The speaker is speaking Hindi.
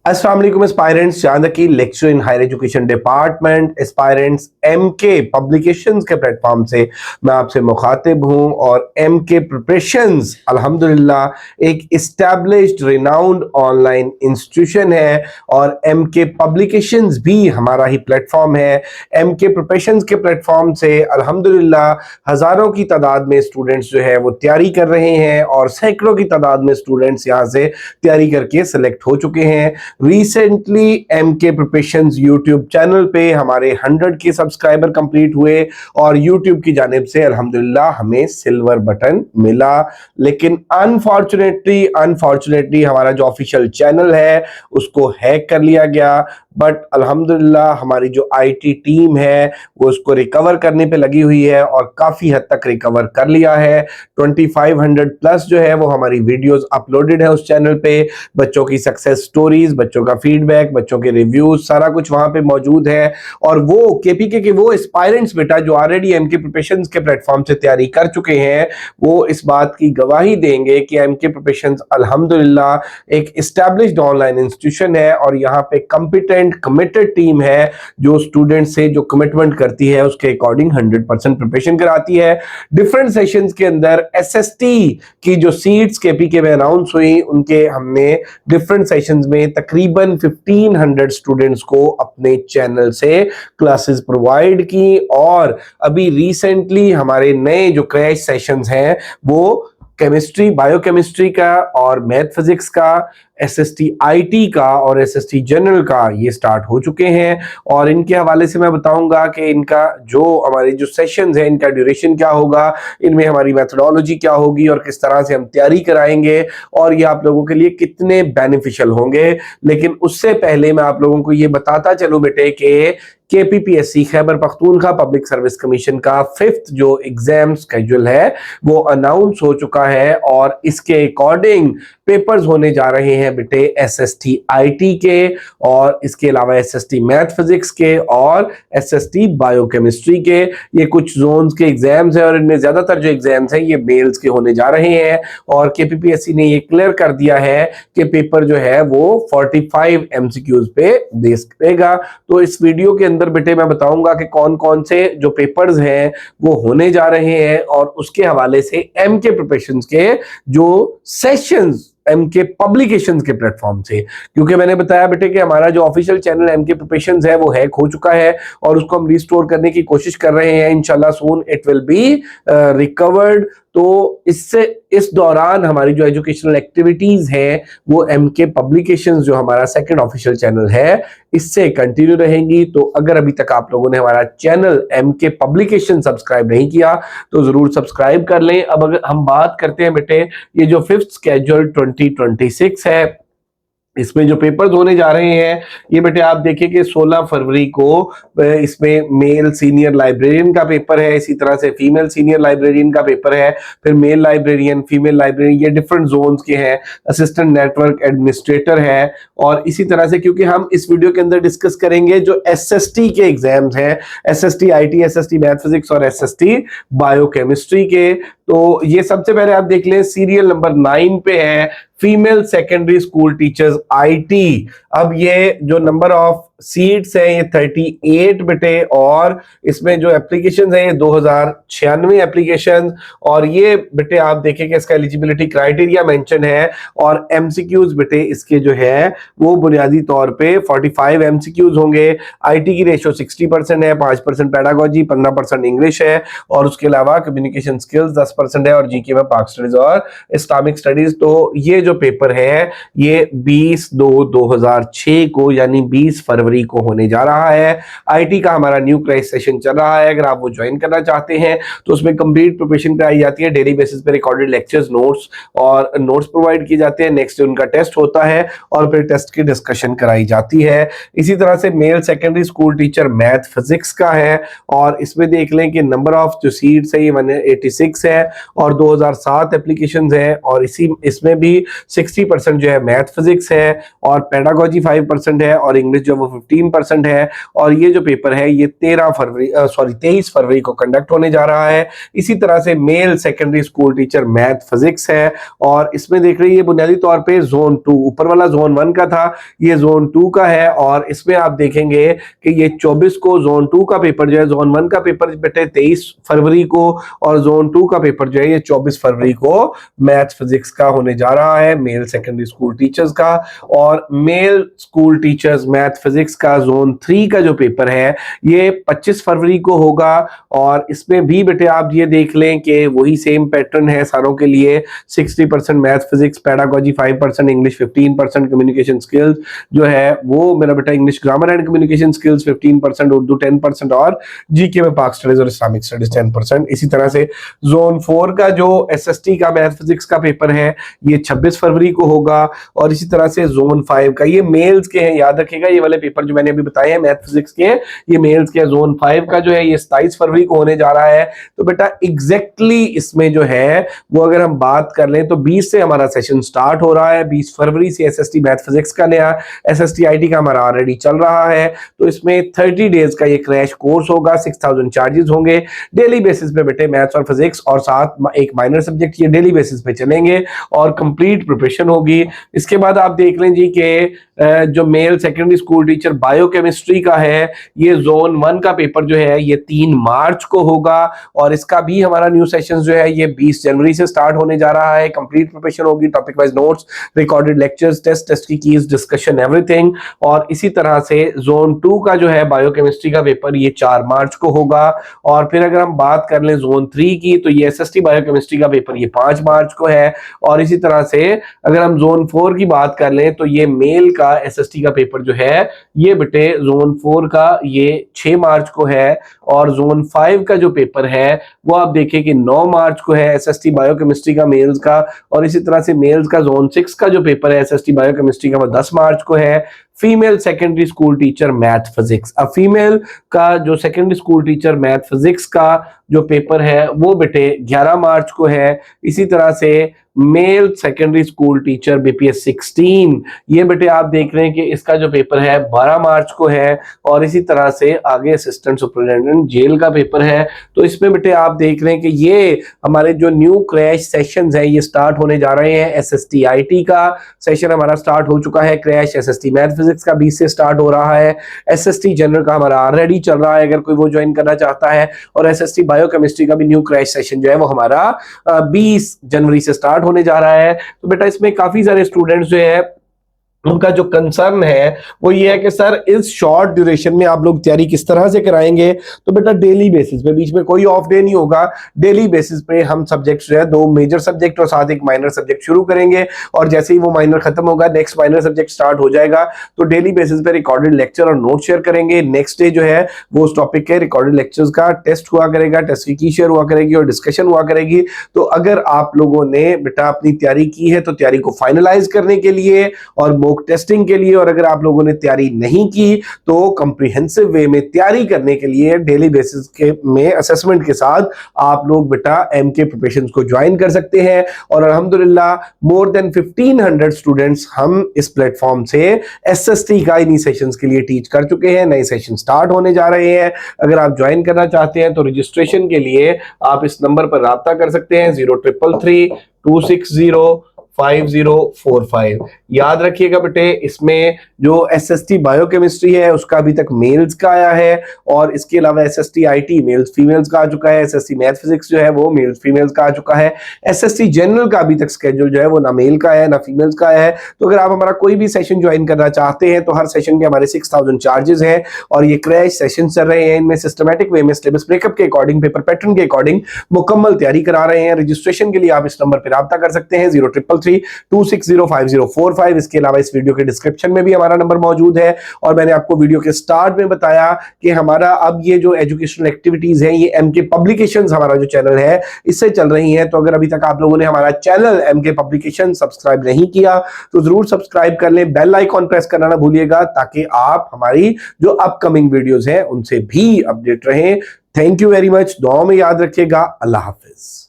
अस्सलाम वालेकुम एस्पायरेंट्स, चांद की lecture in higher education department aspirants MK publications के प्लेटफॉर्म से मैं आपसे मुखातिब हूं और एमके प्रिपरेशंस अल्हम्दुलिल्लाह एक इस्टेब्लिश्ड रिनाउंड ऑनलाइन इंस्टीट्यूशन है और एमके पब्लिकेशंस भी हमारा ही प्लेटफॉर्म है। एमके प्रिपरेशंस के प्लेटफॉर्म से अल्हम्दुलिल्लाह हज़ारों की तादाद में स्टूडेंट्स जो है वो तैयारी कर रहे हैं और सैकड़ों की तादाद में स्टूडेंट्स यहाँ से तैयारी करके सिलेक्ट हो चुके हैं। Recently MK preparations YouTube channel पे हमारे 100 के सब्सक्राइबर कंप्लीट हुए और यूट्यूब की जानिब से अल्हम्दुलिल्लाह हमें सिल्वर बटन मिला। लेकिन अनफॉर्चुनेटली हमारा जो ऑफिशियल चैनल है उसको हैक कर लिया गया। बट अल्हम्दुलिल्लाह हमारी जो आईटी टीम है वो उसको रिकवर करने पे लगी हुई है और काफी हद तक रिकवर कर लिया है। 2500 प्लस जो है वो हमारी वीडियोस अपलोडेड है उस चैनल पे। बच्चों की सक्सेस स्टोरीज, बच्चों का फीडबैक, बच्चों के रिव्यूज, सारा कुछ वहां पे मौजूद है। और वो केपीके के वो एस्पायरेंट्स बेटा जो ऑलरेडी एमके प्रिपरेशंस के प्लेटफॉर्म से तैयारी कर चुके हैं वो इस बात की गवाही देंगे कि एमके प्रिपरेशंस अल्हम्दुलिल्लाह एक एस्टैब्लिश्ड ऑनलाइन इंस्टीट्यूशन है और यहाँ पे कॉम्पिटेंट कमिटेड टीम है जो स्टूडेंट से जो कमिटमेंट करती है उसके अकॉर्डिंग 100% प्रिपरेशन कराती है। डिफरेंट सेशंस के अंदर एसएसटी की जो सीट्स केपीके में अनाउंस हुई उनके हमने डिफरेंट सेशंस में तकरीबन 1500 स्टूडेंट्स को अपने चैनल से क्लासेस प्रोवाइड की और अभी रिसेंटली हमारे नए जो क्रैश सेशंस हैं वो केमिस्ट्री, बायोकेमिस्ट्री का और मैथ फिजिक्स का, एसएसटी आईटी का और एसएसटी जनरल का ये स्टार्ट हो चुके हैं। और इनके हवाले से मैं बताऊंगा कि इनका जो हमारे जो सेशंस हैं इनका ड्यूरेशन क्या होगा, इनमें हमारी मेथोडोलॉजी क्या होगी और किस तरह से हम तैयारी कराएंगे और ये आप लोगों के लिए कितने बेनिफिशियल होंगे। लेकिन उससे पहले मैं आप लोगों को ये बताता चलूं बेटे कि KPPSC Khyber Pakhtunkhwa public service commission का 5th जो एग्जाम स्केड्यूल है वो अनाउंस हो चुका है और इसके अकॉर्डिंग पेपर्स होने जा रहे हैं बेटे एसएसटी आईटी के और इसके अलावा एसएसटी मैथ फिजिक्स के और एसएसटी बायोकेमिस्ट्री के। ये कुछ जोन्स के एग्जाम्स हैं और इनमें ज्यादातर जो एग्जाम्स हैं ये मेल्स के होने जा रहे हैं और केपीपीएससी ने ये क्लियर कर दिया है कि पेपर जो है वो 45 एमसीक्यूज पे देगा। तो इस वीडियो के अंदर बेटे मैं बताऊंगा कि कौन कौन से जो पेपर्स हैं वो होने जा रहे हैं और उसके हवाले से एमके प्रिपरेशंस के जो सेशंस एमके पब्लिकेशंस के प्लेटफॉर्म से, क्योंकि मैंने बताया बेटे कि हमारा जो ऑफिशियल चैनल एमके प्रिपरेशंस है वो हैक हो चुका है और उसको हम रिस्टोर करने की कोशिश कर रहे हैं। इंशाल्लाह soon it will be recovered. तो इससे इस दौरान हमारी जो एजुकेशनल एक्टिविटीज हैं वो एमके पब्लिकेशंस जो हमारा सेकंड ऑफिशियल चैनल है इससे कंटिन्यू रहेंगी। तो अगर अभी तक आप लोगों ने हमारा चैनल एमके पब्लिकेशन सब्सक्राइब नहीं किया तो जरूर सब्सक्राइब कर लें। अब अगर हम बात करते हैं बेटे ये जो 5th स्केड्यूल 2026 है इसमें जो पेपर्स होने जा रहे हैं ये बेटे आप देखिए कि 16 फरवरी को इसमें मेल सीनियर लाइब्रेरियन का पेपर है, इसी तरह से फीमेल सीनियर लाइब्रेरियन का पेपर है, फिर मेल लाइब्रेरियन, फीमेल लाइब्रेरियन, ये डिफरेंट जोन्स के हैं, असिस्टेंट नेटवर्क एडमिनिस्ट्रेटर है। और इसी तरह से क्योंकि हम इस वीडियो के अंदर डिस्कस करेंगे जो एसएसटी के एग्जाम्स हैं, SST IT, SST math physics और एसएसटी बायोकेमिस्ट्री के। तो ये सबसे पहले आप देख लें सीरियल नंबर 9 पे है female secondary school teachers IT. अब ये जो नंबर ऑफ सीट्स है ये 38 बेटे और इसमें जो एप्लीकेशन है ये 2096 एप्लीकेशन। और ये बेटे आप देखें कि इसका एलिजिबिलिटी क्राइटेरिया मेंशन है और एमसीक्यूज बेटे इसके जो है वो बुनियादी तौर पे 45 एमसीक्यूज होंगे। आईटी की रेशो 60% है, 5% पेडागोजी, 15% इंग्लिश है और उसके अलावा कम्युनिकेशन स्किल्स 10% है और जीके में पाक स्टडीज और इस्लामिक स्टडीज। तो ये जो पेपर है ये 20/2/2006 को यानी 20 फरवरी को होने जा रहा है। आईटी का हमारा न्यू क्रैश सेशन चल रहा है, अगर आप वो ज्वाइन करना चाहते हैं तो उसमें कंप्लीट प्रिपरेशन कराई जाती है, डेली बेसिस पे रिकॉर्डेड लेक्चर्स, नोट्स प्रोवाइड किए जाते हैं। नेक्स्ट डे उनका टेस्ट होता है और फिर टेस्ट की डिस्कशन कराई जाती है। इसी तरह से male secondary school teacher math physics का है और इसमें देख लें कि नंबर ऑफ जो सीट्स है ये 186 है और 2007 एप्लीकेशंस है और इसमें भी 60% जो है मैथ फिजिक्स है और पेडागोजी 5% है और इंग्लिश जो वो 15% है और ये जो पेपर है ये 23 फरवरी को कंडक्ट होने जा रहा है। इसी तरह से male secondary school teacher math physics है और इसमें देख रही है बुनियादी तौर पे जोन 2, ऊपर वाला जोन 1 का था, ये जोन 2 का है और इसमें आप देखेंगे कि ये 24 को जोन 2 का पेपर जो है, जोन 1 का पेपर बेटे 23 फरवरी को और जोन 2 का पेपर जो है ये 24 फरवरी को मैथ फिजिक्स का होने जा रहा है, मेल सेकेंडरी स्कूल टीचर्स का। और male school teachers math physics का जोन 3 का जो पेपर है ये 25 फरवरी को होगा और इसमें भी बेटे आप ये देख लें कि वही सेम पैटर्न है सारों के लिए, 60% math physics, pedagogy 5%, English 15%, communication skills जो है वो मेरा बेटा English grammar and communication skills 15%, Urdu 10% और जीके में पाक स्टडीज और इस्लामिक स्टडीज 10%। इसी तरह से जोन 4 का जो एसएसटी का मैथ फिजिक्स का पेपर है ये 26 फरवरी को होगा और इसी तरह से जोन 5 का, ये मेल्स के हैं, याद रखिएगा ये वाले पेपर जो मैंने अभी बताए हैं मैथ फिजिक्स के, ये मेल्स के। जोन 5 का जो है ये 27 फरवरी को होने जा रहा है। तो बेटा एग्जैक्टली इसमें जो है वो अगर हम बात कर लें तो 20 से हमारा सेशन स्टार्ट हो रहा है, 20 फरवरी से एसएसटी मैथ फिजिक्स का नया, एसएसटी आईटी का हमारा ऑलरेडी चल रहा है। तो इसमें 30 डेज का ये क्रैश कोर्स होगा, 6000 चार्जेस होंगे डेली बेसिस पे बेटे, मैथ्स और फिजिक्स और साथ एक माइनर सब्जेक्ट ये डेली बेसिस पे चलेंगे और कंप्लीट प्रिपरेशन होगी। इसके बाद आप देख लें जी कि जो male secondary school teacher biochemistry का है ये जोन 1 का पेपर जो है ये 3 मार्च को होगा और इसका भी हमारा न्यू सेशन जो है ये 20 जनवरी से स्टार्ट होने जा रहा है। कंप्लीट प्रिपरेशन होगी, topic wise notes, recorded lectures, test की कीज, डिस्कशन, एवरीथिंग। और इसी तरह से जोन 2 का जो है बायोकेमिस्ट्री का पेपर ये 4 मार्च को होगा और फिर अगर हम बात कर लें जोन 3 की तो ये एसएसटी बायोकेमिस्ट्री का पेपर ये 5 मार्च को है और इसी तरह से अगर हम जोन 4 की बात कर लें तो ये मेल का एसएसटी का पेपर जो है ये बेटे जोन 4 का ये 6 मार्च को है और जोन 5 का जो पेपर है वो आप देखें कि 9 मार्च को है एसएसटी बायोकेमिस्ट्री का मेल्स का और इसी तरह से मेल्स का जोन 6 का जो पेपर है एसएसटी बायोकेमिस्ट्री का वो 10 मार्च को है। Female secondary school teacher math physics, अब फीमेल का जो secondary school teacher math physics का जो पेपर है वो बेटे 11 मार्च को है। इसी तरह से male secondary school teacher BPS 16 ये बेटे आप देख रहे हैं कि इसका जो पेपर है 12 मार्च को है और इसी तरह से आगे असिस्टेंट सुपरिटेंडेंट जेल का पेपर है। तो इसमें बेटे आप देख रहे हैं कि ये हमारे जो न्यू क्रैश सेशंस हैं ये स्टार्ट होने जा रहे हैं। एसएसटी आईटी का सेशन हमारा स्टार्ट हो चुका है क्रैश, एसएसटी मैथ फिजिक्स का 20 से स्टार्ट हो रहा है, एसएसटी जनरल का हमारा ऑलरेडी चल रहा है अगर कोई वो ज्वाइन करना चाहता है और एसएसटी बायोकेमिस्ट्री का भी न्यू क्रैश सेशन जो है वो हमारा 20 जनवरी से स्टार्ट होने जा रहा है। तो बेटा इसमें काफी सारे स्टूडेंट्स जो है उनका जो कंसर्न है वो ये है कि सर इस शॉर्ट ड्यूरेशन में आप लोग तैयारी किस तरह से कराएंगे। तो बेटा डेली बेसिस पे, बीच में कोई ऑफ डे नहीं होगा, डेली बेसिस पे हम सब्जेक्ट्स जो है 2 मेजर सब्जेक्ट और साथ एक माइनर सब्जेक्ट शुरू करेंगे और जैसे ही वो माइनर खत्म होगा नेक्स्ट माइनर सब्जेक्ट स्टार्ट हो जाएगा। तो डेली बेसिस पे रिकॉर्डेड लेक्चर और नोट शेयर करेंगे। नेक्स्ट डे जो है वो उस टॉपिक के रिकॉर्डेड लेक्चर्स का टेस्ट हुआ करेगा, टेस्ट की शेयर हुआ करेगी और डिस्कशन हुआ करेगी। तो अगर आप लोगों ने बेटा अपनी तैयारी की है तो तैयारी को फाइनलाइज करने के लिए और टेस्टिंग के लिए, और अगर आप लोगों ने तैयारी नहीं की तो कॉम्प्रिहेंसिव वे में तैयारी करने के लिए डेली बेसिस के में असेसमेंट के साथ आप लोग बेटा एमके प्रिपरेशंस को ज्वाइन कर सकते हैं। और अल्हम्दुलिल्लाह मोर देन 1500 स्टूडेंट्स हम इस प्लेटफॉर्म से एसएसटी का इन्हीं सेशंस के लिए टीच कर चुके हैं। नए सेशन स्टार्ट होने जा रहे हैं। अगर आप ज्वाइन करना चाहते हैं तो रजिस्ट्रेशन के लिए आप इस नंबर पर राब्ता कर सकते हैं 0333 260 5045। याद रखिएगा बेटे इसमें जो एसएसटी बायोकेमिस्ट्री है उसका अभी तक मेल्स का आया है और इसके अलावा एसएसटी आईटी मेल्स फीमेल्स का आ चुका है, एसएसटी मैथ फिजिक्स जो है वो मेल्स फीमेल्स का आ चुका है, एसएसटी जनरल का अभी तक स्केड्यूल जो है वो ना मेल का है ना फीमेल्स का है। तो अगर आप हमारा कोई भी सेशन ज्वाइन करना चाहते हैं तो हर सेशन के हमारे 6000 चार्जेस हैं और ये क्रैश सेशन चल रहे हैं। इनमें सिस्टमैटिक वे में सिलेबस ब्रेकअप के अकॉर्डिंग, पेपर पैटर्न के अकॉर्डिंग मुकम्मल तैयारी करा रहे हैं। रजिस्ट्रेशन के लिए आप इस नंबर पर राब्ता कर सकते हैं 0333 इसके अलावा इस वीडियो के डिस्क्रिप्शन में भी हमारा नंबर मौजूद है और मैंने आपको वीडियो के स्टार्ट में बताया कि हमारा अब ये जो एजुकेशनल एक्टिविटीज हैं ये एमके पब्लिकेशंस हमारा जो चैनल है इससे चल रही हैं। तो अगर अभी तक आप लोगों ने हमारा चैनल एमके पब्लिकेशन सब्सक्राइब नहीं किया तो जरूर सब्सक्राइब कर लें, बेल आइकॉन प्रेस करना ना भूलिएगा ताकि आप हमारी जो अपकमिंग वीडियोस हैं उनसे भी अपडेट रहें। थैंक यू वेरी मच, दुआ में याद रखिएगा। अल्लाह हाफिज।